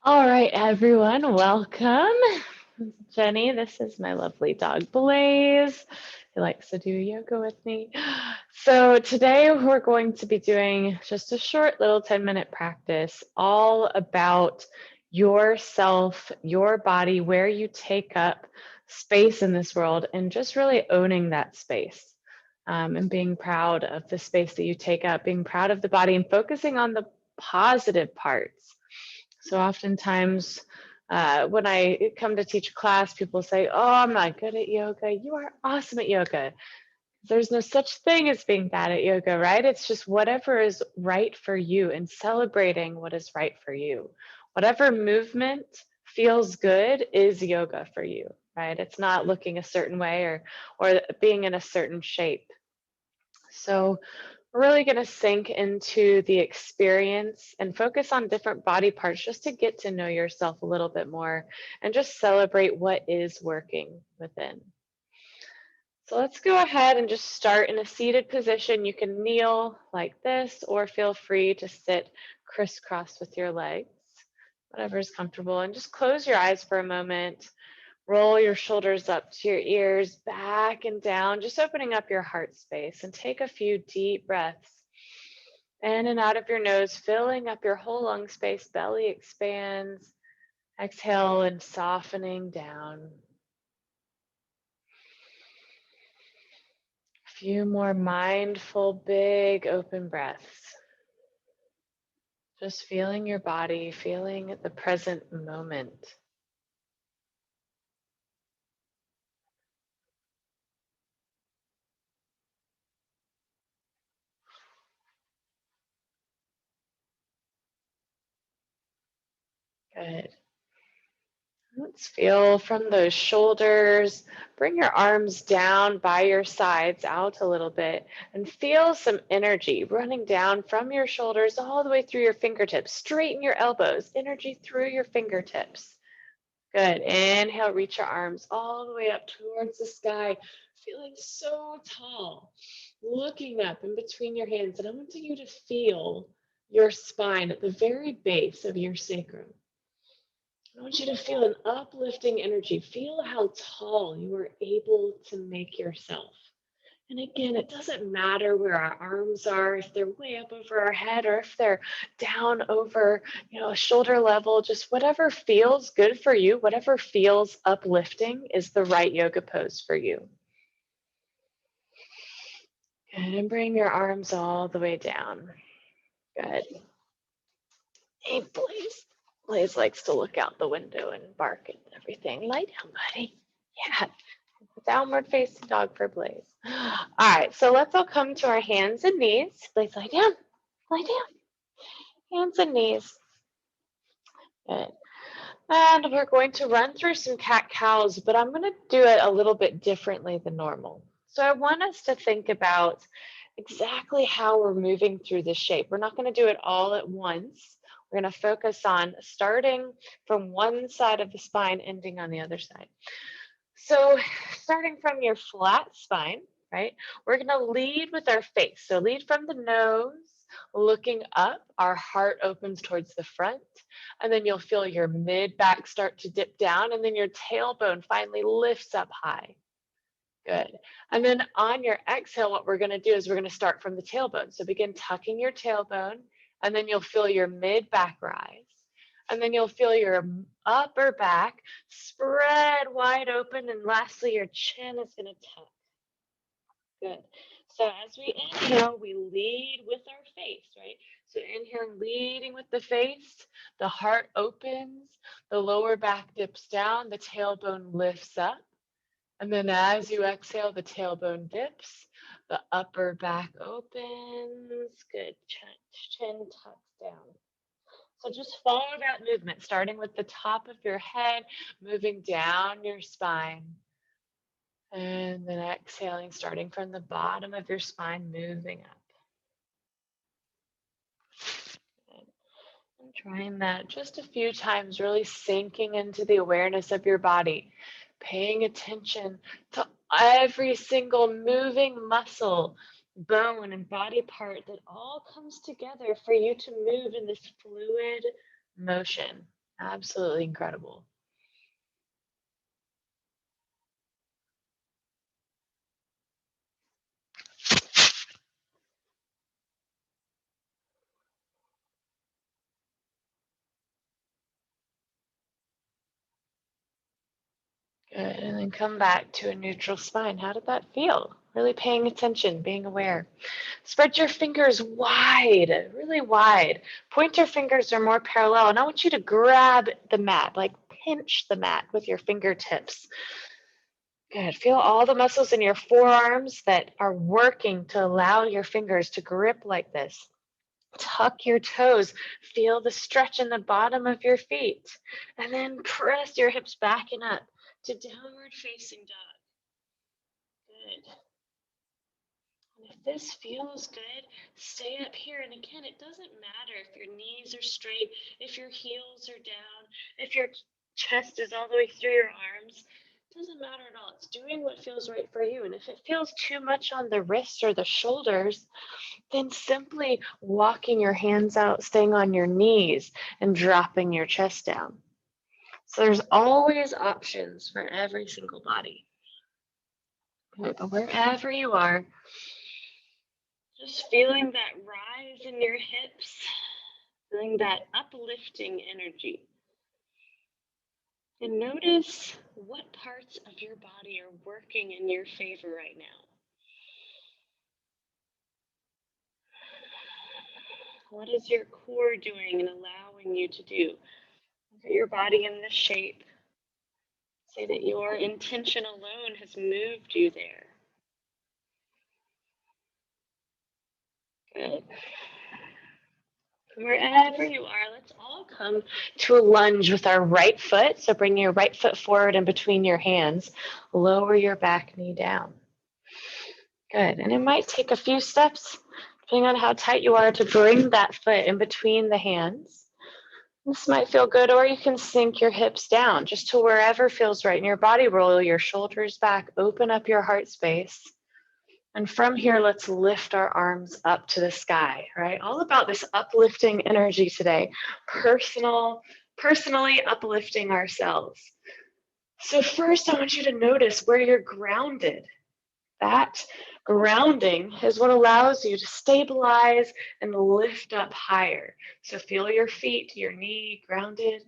All right, everyone, welcome. Jenny, this is my lovely dog Blaze. He likes to do yoga with me. So today we're going to be doing just a short little 10-minute practice all about yourself, your body, where you take up space in this world, and just really owning that space. And being proud of the space that you take up, being proud of the body, and focusing on the positive parts. So oftentimes, when I come to teach a class, people say, "Oh, I'm not good at yoga." You are awesome at yoga. There's no such thing as being bad at yoga, right? It's just whatever is right for you and celebrating what is right for you. Whatever movement feels good is yoga for you, right? It's not looking a certain way or being in a certain shape. So we're really going to sink into the experience and focus on different body parts just to get to know yourself a little bit more and just celebrate what is working within. So let's go ahead and just start in a seated position. You can kneel like this or feel free to sit crisscross with your legs, whatever is comfortable, and just close your eyes for a moment. Roll your shoulders up to your ears, back and down, just opening up your heart space, and take a few deep breaths in and out of your nose, filling up your whole lung space. Belly expands. Exhale and softening down. A few more mindful, big open breaths. Just feeling your body, feeling the present moment. Good. Let's feel from those shoulders. Bring your arms down by your sides out a little bit and feel some energy running down from your shoulders all the way through your fingertips. Straighten your elbows, energy through your fingertips. Good. Inhale, reach your arms all the way up towards the sky, feeling so tall, looking up in between your hands. And I want you to feel your spine at the very base of your sacrum. I want you to feel an uplifting energy. Feel how tall you are able to make yourself. And again, it doesn't matter where our arms are, if they're way up over our head or if they're down over, shoulder level, just whatever feels good for you, whatever feels uplifting is the right yoga pose for you. Good. And bring your arms all the way down. Good. Hey, Blaze. Blaze likes to look out the window and bark and everything. Lie down, buddy. Yeah. Downward facing dog for Blaze. All right, so let's all come to our hands and knees. Blaze, lie down. Lie down. Hands and knees. Good. And we're going to run through some cat cows, but I'm going to do it a little bit differently than normal. So I want us to think about exactly how we're moving through this shape. We're not going to do it all at once. We're going to focus on starting from one side of the spine, ending on the other side. So starting from your flat spine, right, we're going to lead with our face. So lead from the nose, looking up, our heart opens towards the front, and then you'll feel your mid back start to dip down, and then your tailbone finally lifts up high. Good. And then on your exhale, what we're going to do is we're going to start from the tailbone. So begin tucking your tailbone, and then you'll feel your mid back rise. And then you'll feel your upper back spread wide open. And lastly, your chin is going to tuck. Good. So as we inhale, we lead with our face, right? So inhale, leading with the face, the heart opens, the lower back dips down, the tailbone lifts up. And then as you exhale, the tailbone dips, the upper back opens. Good. Chin tucks down. So just follow that movement, starting with the top of your head, moving down your spine. And then exhaling, starting from the bottom of your spine, moving up. And trying that just a few times, really sinking into the awareness of your body, paying attention to every single moving muscle, bone, and body part that all comes together for you to move in this fluid motion. Absolutely incredible. Good. And then come back to a neutral spine. How did that feel? Really paying attention, being aware. Spread your fingers wide, really wide. Pointer fingers are more parallel. And I want you to grab the mat, like pinch the mat with your fingertips. Good. Feel all the muscles in your forearms that are working to allow your fingers to grip like this. Tuck your toes. Feel the stretch in the bottom of your feet. And then press your hips back and up to downward facing dog. Good. And if this feels good, stay up here. And again, it doesn't matter if your knees are straight, if your heels are down, if your chest is all the way through your arms. It doesn't matter at all. It's doing what feels right for you. And if it feels too much on the wrists or the shoulders, then simply walking your hands out, staying on your knees, and dropping your chest down. So there's always options for every single body. But wherever you are, just feeling that rise in your hips, feeling that uplifting energy. And notice what parts of your body are working in your favor right now. What is your core doing and allowing you to do? Look at your body in this shape. Say that your intention alone has moved you there. Good. Wherever you are, let's all come to a lunge with our right foot. So bring your right foot forward in between your hands. Lower your back knee down. Good. And it might take a few steps, depending on how tight you are, to bring that foot in between the hands. This might feel good, or you can sink your hips down just to wherever feels right in your body. Roll your shoulders back, open up your heart space. And from here, let's lift our arms up to the sky, right? All about this uplifting energy today, personally uplifting ourselves. So first, I want you to notice where you're grounded. That grounding is what allows you to stabilize and lift up higher. So feel your feet, your knee grounded.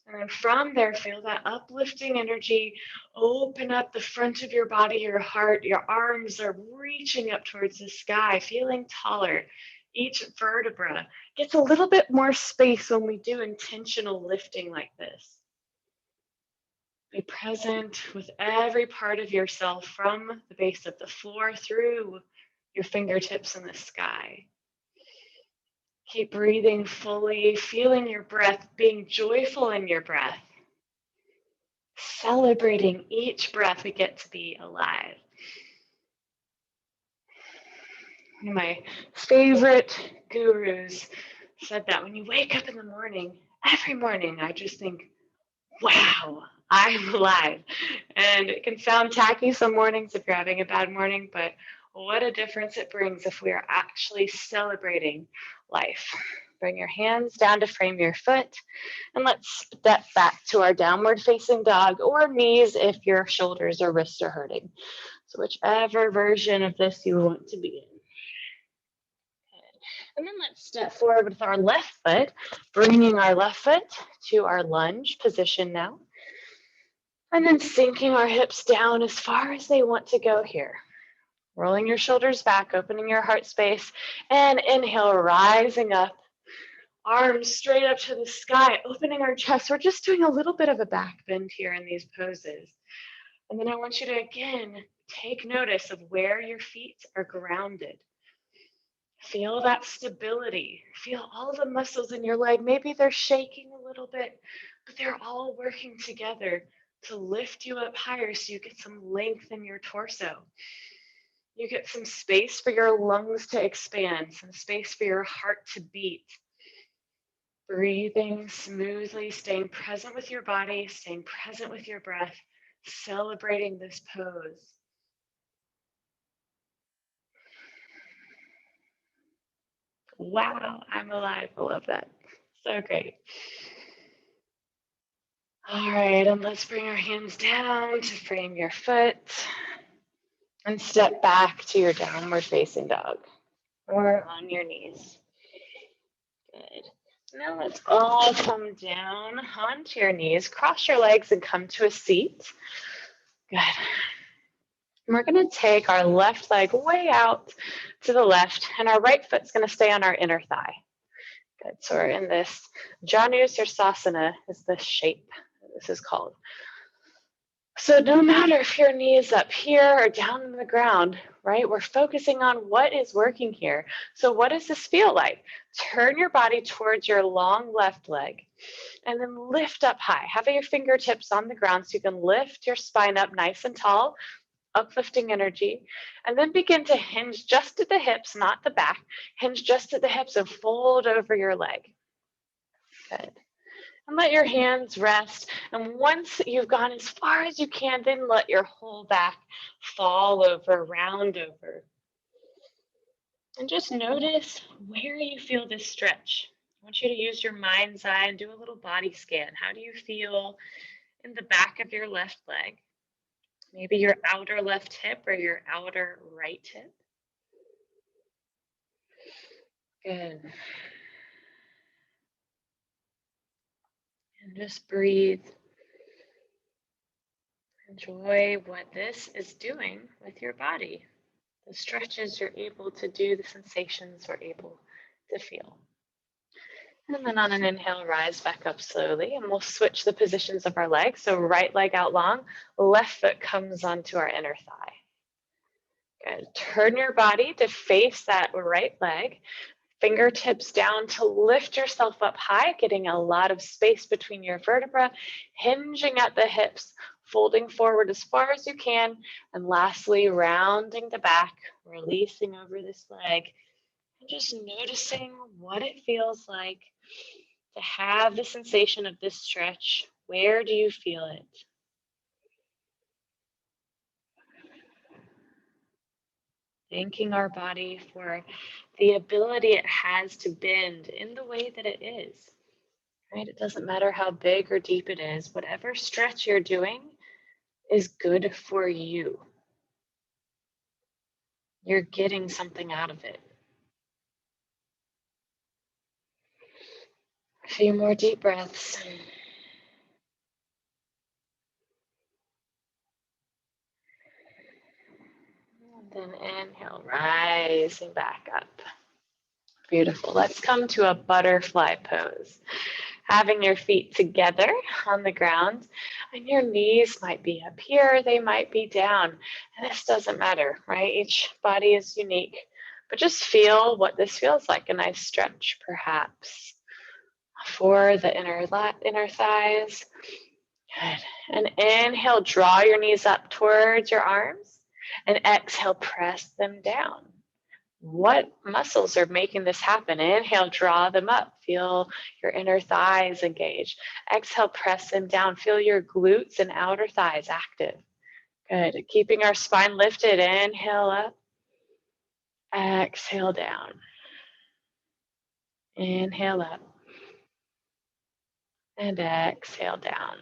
And then from there, feel that uplifting energy. Open up the front of your body, your heart. Your arms are reaching up towards the sky, feeling taller. Each vertebra gets a little bit more space when we do intentional lifting like this. Be present with every part of yourself from the base of the floor through your fingertips in the sky. Keep breathing fully, feeling your breath, being joyful in your breath. Celebrating each breath we get to be alive. One of my favorite gurus said that when you wake up in the morning, every morning, I just think, wow, I'm alive. And it can sound tacky some mornings if you're having a bad morning, but what a difference it brings if we are actually celebrating life. Bring your hands down to frame your foot, and let's step back to our downward facing dog, or knees if your shoulders or wrists are hurting. So whichever version of this you want to be in. And then let's step forward with our left foot, bringing our left foot to our lunge position now. And then sinking our hips down as far as they want to go here. Rolling your shoulders back, opening your heart space, and inhale, rising up. Arms straight up to the sky, opening our chest. We're just doing a little bit of a back bend here in these poses. And then I want you to, again, take notice of where your feet are grounded. Feel that stability. Feel all the muscles in your leg. Maybe they're shaking a little bit, but they're all working together to lift you up higher so you get some length in your torso. You get some space for your lungs to expand, some space for your heart to beat. Breathing smoothly, staying present with your body, staying present with your breath, celebrating this pose. Wow, I'm alive. I love that. So great. All right, and let's bring our hands down to frame your foot and step back to your downward facing dog or on your knees. Good. Now let's all come down onto your knees, cross your legs and come to a seat. Good. And we're going to take our left leg way out to the left, and our right foot's going to stay on our inner thigh. Good. So we're in this Janu Sirsasana is the shape this is called. So no matter if your knee is up here or down on the ground, right? We're focusing on what is working here. So what does this feel like? Turn your body towards your long left leg and then lift up high. Have your fingertips on the ground so you can lift your spine up nice and tall, uplifting energy, and then begin to hinge just at the hips, not the back. Hinge just at the hips and fold over your leg. Good. And let your hands rest. And once you've gone as far as you can, then let your whole back fall over, round over. And just notice where you feel this stretch. I want you to use your mind's eye and do a little body scan. How do you feel in the back of your left leg? Maybe your outer left hip or your outer right hip. Good. And just breathe. Enjoy what this is doing with your body. The stretches you're able to do, the sensations we're able to feel. And then on an inhale, rise back up slowly, and we'll switch the positions of our legs. So right leg out long, left foot comes onto our inner thigh. Good. Turn your body to face that right leg. Fingertips down to lift yourself up high, getting a lot of space between your vertebrae, hinging at the hips, folding forward as far as you can, and lastly, rounding the back, releasing over this leg, and just noticing what it feels like to have the sensation of this stretch. Where do you feel it? Thanking our body for the ability it has to bend in the way that it is. Right? It doesn't matter how big or deep it is. Whatever stretch you're doing is good for you. You're getting something out of it. A few more deep breaths. And then inhale, rising back up. Beautiful. Let's come to a butterfly pose. Having your feet together on the ground, and your knees might be up here, they might be down. And this doesn't matter, right? Each body is unique. But just feel what this feels like. A nice stretch, perhaps, for the inner thighs. Good. And inhale, draw your knees up towards your arms. And exhale, press them down. What muscles are making this happen? Inhale, draw them up. Feel your inner thighs engage. Exhale, press them down. Feel your glutes and outer thighs active. Good. Keeping our spine lifted. Inhale up. Exhale down. Inhale up. And exhale down.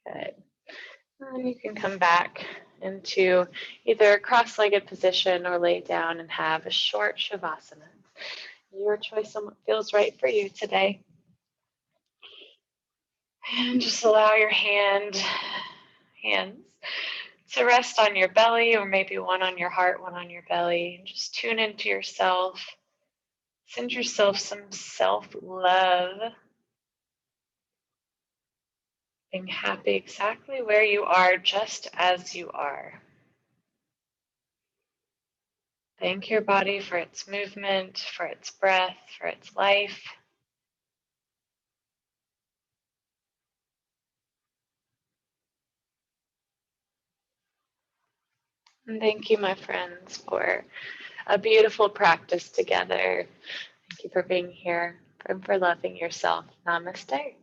Good. And you can come back into either a cross-legged position or lay down and have a short shavasana. Your choice on what feels right for you today. And just allow your hands to rest on your belly, or maybe one on your heart, one on your belly. And just tune into yourself. Send yourself some self-love. Being happy exactly where you are, just as you are. Thank your body for its movement, for its breath, for its life. And thank you, my friends, for a beautiful practice together. Thank you for being here and for loving yourself. Namaste.